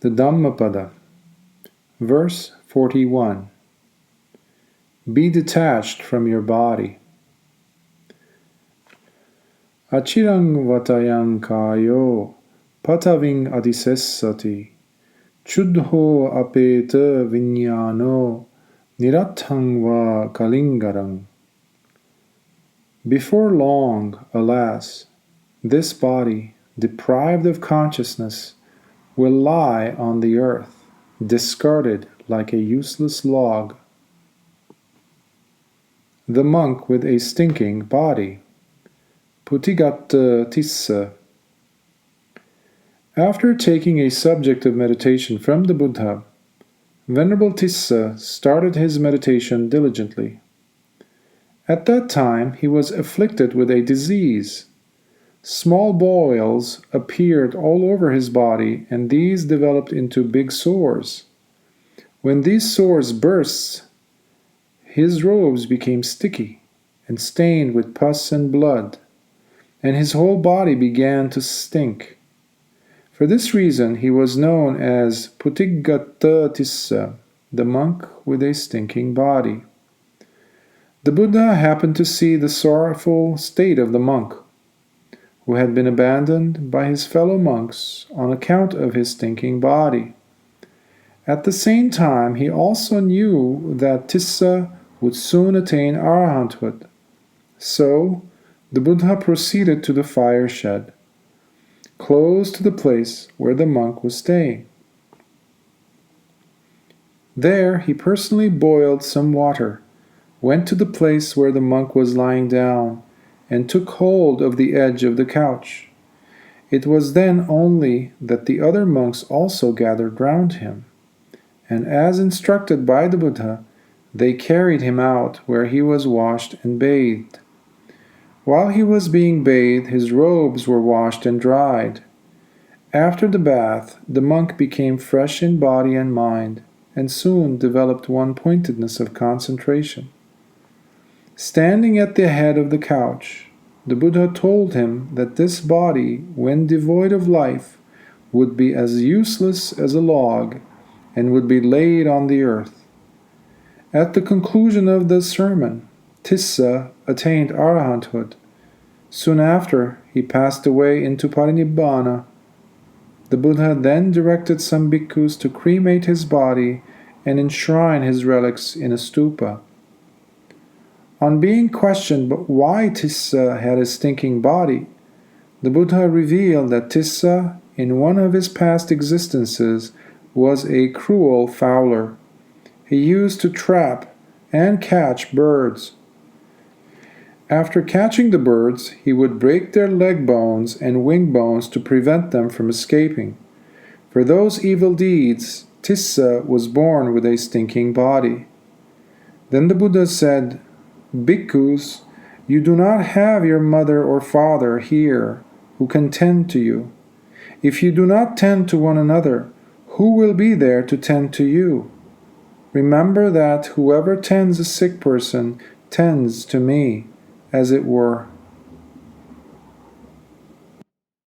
The Dhammapada, verse 41. Be detached from your body. Achirang vatayang kayo pataving adisessati chuddho apeta vinyano nirathang va kalingarang. Before long, alas, this body, deprived of consciousness, will lie on the earth, discarded like a useless log. The monk with a stinking body. Putigata Tissa. After taking a subject of meditation from the Buddha, Venerable Tissa started his meditation diligently. At that time he was afflicted with a disease. Small boils appeared all over his body, and these developed into big sores. When these sores burst, his robes became sticky and stained with pus and blood, and his whole body began to stink. For this reason he was known as Putigata Tissa, the monk with a stinking body. The Buddha happened to see the sorrowful state of the monk, who had been abandoned by his fellow monks on account of his stinking body. At the same time, he also knew that Tissa would soon attain arahanthood. So, the Buddha proceeded to the fire shed, close to the place where the monk was staying. There he personally boiled some water, went to the place where the monk was lying down, and took hold of the edge of the couch. It was then only that the other monks also gathered round him, and as instructed by the Buddha, they carried him out where he was washed and bathed. While he was being bathed, his robes were washed and dried. After the bath, the monk became fresh in body and mind, and soon developed one-pointedness of concentration. Standing at the head of the couch, the Buddha told him that this body, when devoid of life, would be as useless as a log, and would be laid on the earth. At the conclusion of the sermon, Tissa attained arahanthood. Soon after, he passed away into parinibbana. The Buddha then directed some bhikkhus to cremate his body and enshrine his relics in a stupa. On being questioned why Tissa had a stinking body, the Buddha revealed that Tissa, in one of his past existences, was a cruel fowler. He used to trap and catch birds. After catching the birds, he would break their leg bones and wing bones to prevent them from escaping. For those evil deeds, Tissa was born with a stinking body. Then the Buddha said, Bhikkhus, you do not have your mother or father here who can tend to you. If you do not tend to one another, who will be there to tend to you? Remember that whoever tends a sick person tends to me, as it were.